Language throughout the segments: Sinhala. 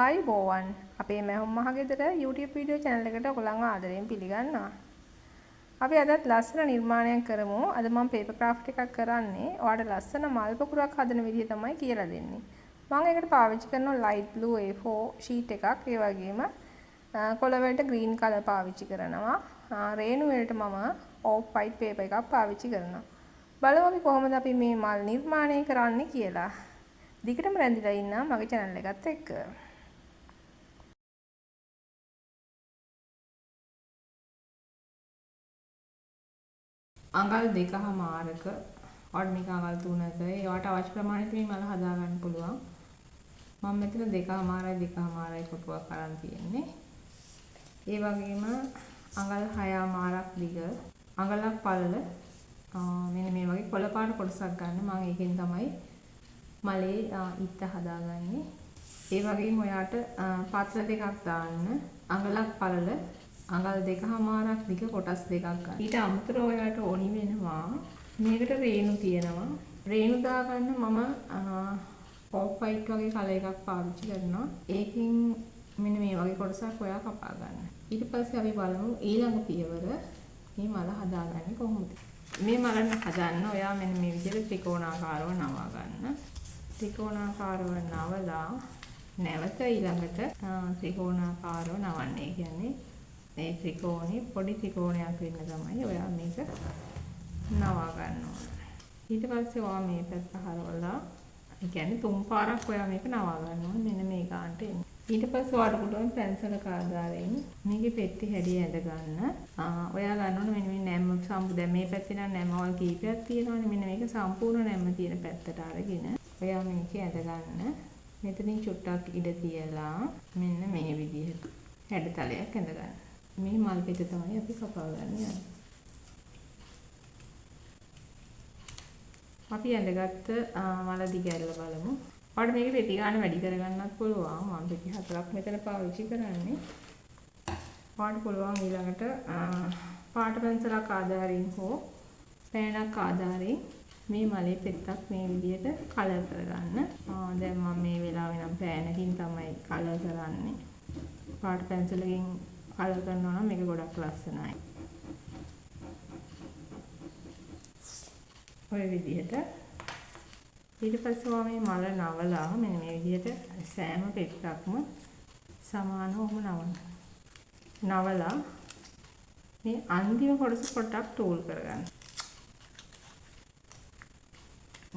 ආයුබෝවන් අපේ මැහුම් මහගෙදර YouTube වීඩියෝ channel එකට ඔයගොල්ලන්ව ආදරයෙන් පිළිගන්නවා. අපි අදත් ලස්සන නිර්මාණයක් කරමු. අද මම paper craft එකක් කරන්නේ. ඔයාලට ලස්සන මල් පොකුරක් හදන විදිහ තමයි කියලා දෙන්නේ. මම ඒකට පාවිච්චි කරනවා light blue A4 sheet එකක්. ඒ වගේම කොළ වලට green color පාවිච්චි කරනවා. රේණු වලට මම off white paper එකක් පාවිච්චි කරනවා. බලමු අපි කොහොමද අපි මේ මල් නිර්මාණය කරන්නේ කියලා. දිගටම රැඳිලා ඉන්න මගේ channel එකත් එක්ක. අඟල් 2කමාරක ඔඩ්නික අඟල් 3ක ඒවට අවශ්‍ය ප්‍රමාණයට මේ මල හදා ගන්න පුළුවන්. මම මෙතන 2කමාරයි කොටුවක් අරන් තියෙන්නේ. ඒ වගේම අඟල් 6මාරක් දිග අඟලක් පළල මෙන්න මේ වගේ කොළ පාට කොටසක් ගන්න. මම ඒකෙන් තමයි මලේ ඉත්ත හදාගන්නේ. ඒ වගේම ඔයාට පාත්‍ර දෙකක් දාන්න අඟලක් පළල අඟල් 2කමාරක් දිග කොටස් දෙකක් ගන්න. ඊට අමතරව ඔයාලට ඕනි වෙනවා මේකට රේණු තියෙනවා. රේණු දාගන්න මම ඔෆ් වයිට් වගේ කලර් එකක් පාවිච්චි කරනවා. ඒකෙන් මෙන්න මේ වගේ කොටසක් ඔයා කපා ගන්න. ඊට පස්සේ අපි බලමු ඊළඟ පියවර මේ මල හදාගන්නේ කොහොමද. මේ මල හදන්න ඔයා මෙන්න මේ විදිහට ත්‍රිකෝණාකාරව නවා ගන්න. ත්‍රිකෝණාකාරව නවලා නැවත ඊළඟට ත්‍රිකෝණාකාරව නවන්නේ. කියන්නේ මේ ත්‍රිකෝණේ පොඩි ත්‍රිකෝණයක් වෙන්න තමයි ඔයා මේක නවා ගන්න ඕන. ඊට පස්සේ ඔයා මේ පැත්ත හරවලා ඒ කියන්නේ තුන් පාරක් ඔයා මේක නවා ගන්න ඕන. මෙන්න මේ ගන්නට එන්න. ඊට පස්සේ ඔයාට පුළුවන් පැන්සලක ආධාරයෙන් මේකේ පෙට්ටි හැඩය ඇඳ ගන්න. ඔයා ගන්න ඕන මෙන්න මේ නැම්ම සම්පූර්ණ දැන් මේ පැත්තේ නම් නැම්මවල් කීපයක් තියෙනවානේ. මෙන්න මේක සම්පූර්ණ නැම්ම තියෙන පැත්තට අරගෙන ඔයා මේක ඇඳ ගන්න. මෙතනින් චුට්ටක් ඉඩ තියලා මෙන්න මේ විදිහට හැඩතලයක් ඇඳ ගන්න. මේ මල් පිට තමයි අපි කපා ගන්න යන්නේ. අපි ඇඳගත්ත මල දිග ඇරලා බලමු. ඔයාලට මේක පෙති ගන්න වැඩි කරගන්නත් පුළුවන්. මම පෙති 4ක් මෙතන පාවිච්චි කරන්නේ. ඔයාලට පුළුවන් ඊළඟට පාට පැන්සලක් ආධාරයෙන් හෝ පෑනක් ආධාරයෙන් මේ මලේ පෙත්තක් මේ විදිහට කලර් කරගන්න. දැන් මම මේ වෙලාවේ නම් පෑනකින් තමයි කලර් කරන්නේ. පාට පැන්සලකින් කලර් කරනවා නම් මේක ගොඩක් ලස්සනයි. ඔය විදිහට ඊට පස්සේ මේ මල නවලා මෙන්න මේ විදිහට සෑම පෙත්තක්ම සමානවම නවලා මේ අන්තිම කොටස පොඩ්ඩක් ටූල් කරගන්න.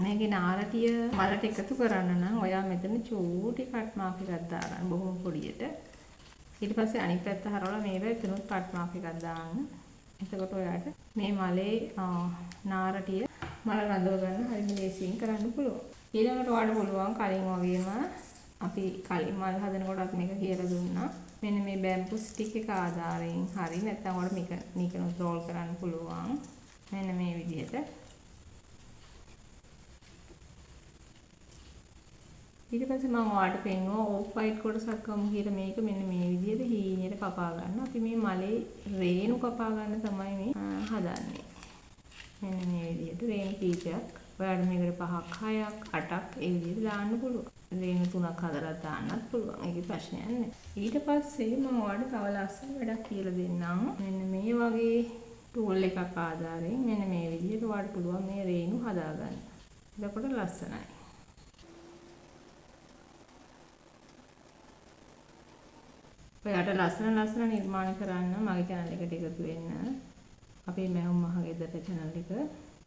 මේකේ නාරටිය මලට එකතු කරන්න නම් ඔයා මෙතන චූටි කට් මාක් එකක් දාගන්න බොහොම පොඩියට. ඊට පස්සේ අනිත් පැත්ත හරවලා මේ පැත්තෙනුත් කට් මාක් එකක් දාන්න. එතකොට ඔයාට මේ මලේ නාරටිය මල රඳව ගන්න හරිම ලේසියෙන් කරන්න පුළුවන්. ඊළඟට ඔයාලට පුළුවන් කලින් වගේම අපි කලින් මල් හදනකොටත් මේක කියලා දුන්නා. මෙන්න මේ බැම්බු ස්ටික් එක ආධාරයෙන් හරි නැත්නම් ඔයාලට මේක රෝල් කරන්න පුළුවන්. මෙන්න මේ විදිහට. ඊට පස්සේ මම ඔයාලට පෙන්නුවා ඕෆ් වයිට් කොටසක් ගමු කියලා. මේක මෙන්න මේ විදිහට හීනියට කපා ගන්න. අපි මේ මලේ රේණු කපා ගන්න තමයි මේ හදන්නේ. මෙන්න මේ විදිහට රේණු කීපයක්. ඔයාලට මේකට 5ක් 6ක් 8ක් ඒ විදිහට දාන්න පුළුවන්. රේණු 3ක් හදලා දාන්නත් පුළුවන්. ඒකේ ප්‍රශ්නයක් නැහැ. ඊට පස්සේ මම ඔයාලට තව ලස්සන වැඩක් කියලා දෙන්නම්. මෙන්න මේ වගේ ටූල් එකක් ආධාරයෙන් මෙන්න මේ විදිහට ඔයාලට පුළුවන් මේ රේණු හදාගන්න. එතකොට ලස්සනයි. ඔයාට ලස්සන නිර්මාණ කරන්න මගේ channel එකට එකතු වෙන්න. අපේ මැහුම් මහගෙදර channel එක.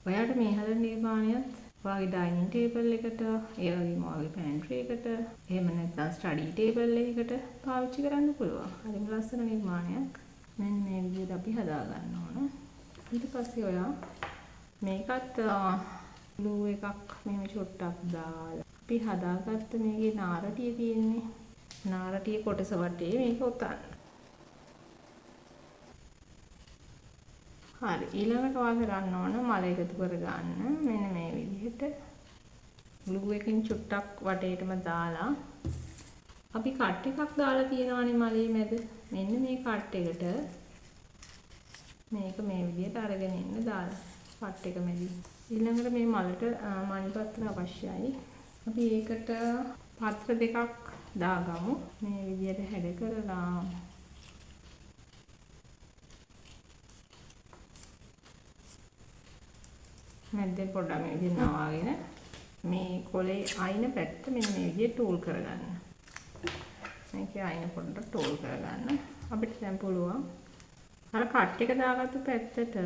ඔයාට මේ හදන නිර්මාණයත් ඔයාගේ dining table එකට, ඒ වගේම ඔයාගේ pantry එකට, එහෙම නැත්නම් study table එකකට පාවිච්චි කරන්න පුළුවන්. හරිම ලස්සන නිර්මාණයක්. මෙන්න මේ විදිහට අපි හදා ගන්න ඕන. ඊට පස්සේ ඔයා මේකත් glue එකක් මෙහෙම චොට්ටක් දාලා අපි හදාගත්ත මේකේ නාරටිය තියෙන්නේ. නාරටිය කොටස වටේ මේක උතන්න. හරි ඊළඟට ඔයා කරන්න ඕන මල එකතු කරගන්න. මෙන්න මේ විදිහට glue එකකින් චුට්ටක් වටේටම දාලා අපි කට් එකක් දාලා තියෙනවානේ මලේ මැද. මෙන්න මේ කට් එකට මේක මේ විදිහට අරගෙන ඉන්න දාලා කට් එක මැදි. ඊළඟට මේ මලට මණි පත්‍ර අවශ්‍යයි. අපි ඒකට පත්‍ර දෙකක් දාගමු. මේ විදිහට හැඩ කරලා මැද්දෙන් පොඩ්ඩක් මේ විදිහට නවාගෙන මේ කොලේ අයින පැත්ත මෙන්න මේ විදිහට ටූල් කරගන්න. මේකේ අයින පොඩ්ඩක් ටූල් කරගන්න. අපිට දැන් පුළුවන් අර කට් එක දාගත්තු පැත්තට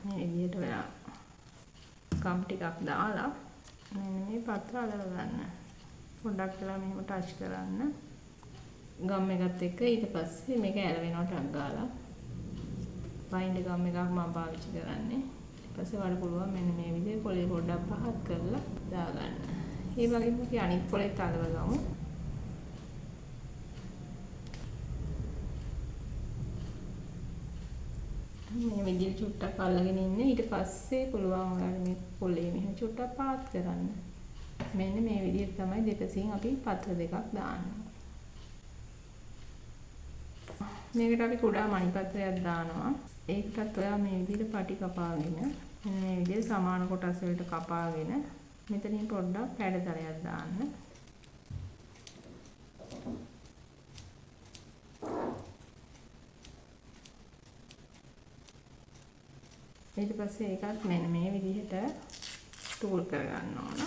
මේ විදිහට ඔයා ගම් ටිකක් දාලා මෙන්න මේ පත්‍ර අලව ගන්න. පොඩ්ඩක් වෙලා මෙහෙම ටච් කරන්න. ගම් එකත් එක්ක ඊට පස්සේ මේක ඇලවෙනවා ටක් ගාලා. බයින්ඩ් ගම් එකක් මම පාවිච්චි කරන්නේ. ඊට පස්සේ වල පුළුවන් මෙන්න මේ විදිහේ කොලේ පොඩ්ඩක් පහත් කරලා දාගන්න. ඒ වගේම අපි අනිත් කොලේත් අලව ගමු. මේ විදිහට චුට්ටක් අල්ලගෙන ඉන්න. ඊට පස්සේ පුළුවන් ඔයාලා මේ කොලේ මෙහෙම චුට්ටක් පාත් කරන්න. මෙන්න මේ විදිහට තමයි දෙපසින් අපි පත්‍ර දෙකක් දාන්නේ. මේකට අපි කුඩා මණි පත්‍රයක් දානවා. ඒකටත් ඔයා මේ විදිහට පටි කපාගෙන මේ විදිහට සමාන කොටස් වලට කපාගෙන මෙතනින් පොඩ්ඩක් පැඩතලයක් දාන්න. ඊට පස්සේ ඒකත් මෙන්න මේ විදිහට ටූල් කරගන්න ඕන.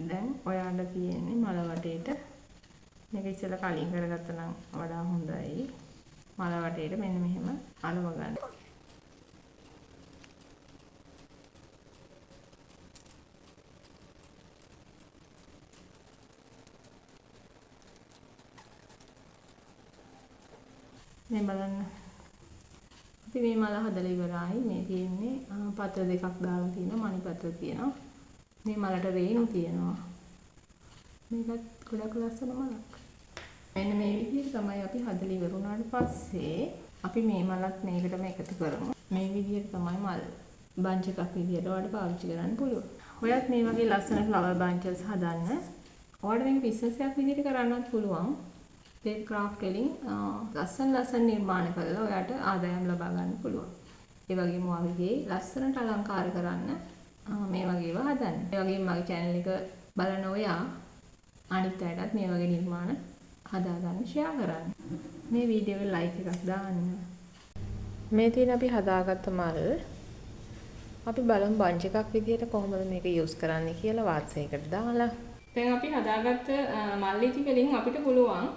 දැන් ඔයාලට තියෙන්නේ මල වටේට මේක ඉස්සෙල්ලා කලින් කරගත්තා නම් වඩා හොඳයි. මල වටේට මෙන්න මෙහෙම අලව ගන්න. මේ බලන්න. අපි මේ මල හදලා ඉවරයි. මේ තියෙන්නේ පත්‍ර දෙකක් දාලා තියෙනවා. මණි පත්‍ර තියෙනවා. මේ මලට රේණු තියෙනවා. මේකත් ගොඩක් ලස්සන මලක්. මෙන්න මේ විදිහට තමයි අපි හදලා ඉවර වුණාට පස්සේ අපි මේ මලත් මේකටම එකතු කරමු. මේ විදිහට තමයි මල් බන්ච් එකක් විදිහට ඔයාලට පාවිච්චි කරන්න පුළුවන්. ඔයත් මේ වගේ ලස්සන ෆ්ලවර් බන්චස් හදන්න. ඔයාලට මේක බිස්නස් එකක් විදිහට කරන්නත් පුළුවන්. ටේප් ක්‍රාෆ්ට් වලින් ලස්සන නිර්මාණ කරලා ඔයාට ආදායම් ලබා ගන්න පුළුවන්. ඒ වගේම ඔයාගේ ලස්සනට අලංකාර කරන්න මේ වගේ ඒවා හදන්න. ඒ වගේම මගේ channel එක බලන ඔයා අනිත් අයටත් මේ වගේ නිර්මාණ හදා ගන්න ෂෙයා කරන්න. මේ වීඩියෝ එක ලයික් එකක් දාන්න. මේ තියෙන අපි හදාගත්ත මල් අපි බලමු බන්ච් එකක් විදිහට කොහොමද මේක යූස් කරන්නේ කියලා වාත්සයකට දාලා. දැන් අපි හදාගත්ත මල් ඉති වලින් අපිට පුළුවන්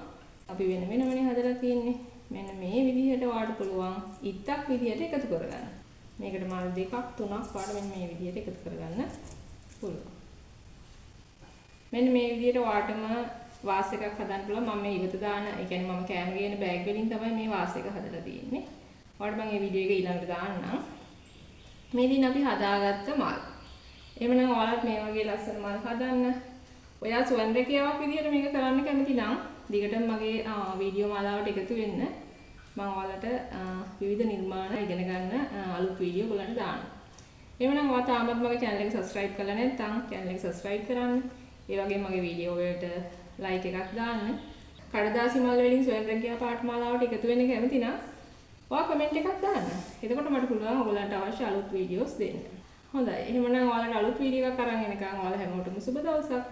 අපි වෙන වෙනමනේ හදලා තියෙන්නේ. මෙන්න මේ විදිහට ඔයාලට පුළුවන් ඉත්තක් විදිහට එකතු කරගන්න. මේකට මල් දෙකක් තුනක් ඔයාලට මෙන්න මේ විදිහට එකතු කරගන්න පුළුවන්. මෙන්න මේ විදිහට ඔයාලටම වාස් එකක් හදන්න පුළුවන්. මම මේ ඉවත දාන, ඒ කියන්නේ මම කෑම ගේන බෑග් වලින් තමයි මේ වාස් එක හදලා තියෙන්නේ. ඔයාලට මම මේ වීඩියෝ එක ඊළඟට දාන්නම්. මේ දින අපි හදාගත්ත මල්. එහෙමනම් ඔයාලත් මේ වගේ ලස්සන මල් හදන්න. ඔයා සුවන් රැකියාවක් විදිහට මේක කරන්න කැමති නම් දිගටම මගේ වීඩියෝ මාලාවට එකතු වෙන්න. මම ඔයාලට විවිධ නිර්මාණ ඉගෙන ගන්න අලුත් වීඩියෝ ඔයගලන්ට දානවා. එහෙමනම් ඔයා තාමත් මගේ channel එක subscribe කරලා නැත්නම් channel එක subscribe කරන්න. ඒ වගේම මගේ වීඩියෝ වලට like එකක් දාන්න. කඩදාසි මල් වලින් සුවන් රැකියා පාඨමාලාවට එකතු වෙන්න කැමති නම් ඔයා comment එකක් දාන්න. එතකොට මට පුළුවන් ඔයගලන්ට අවශ්‍ය අලුත් වීඩියෝස් දෙන්න. හොඳයි. එහෙමනම් ඔයාලට අලුත් වීඩියෝ එකක් අරන් එනකන් ඔයාලා හැමෝටම සුබ දවසක්.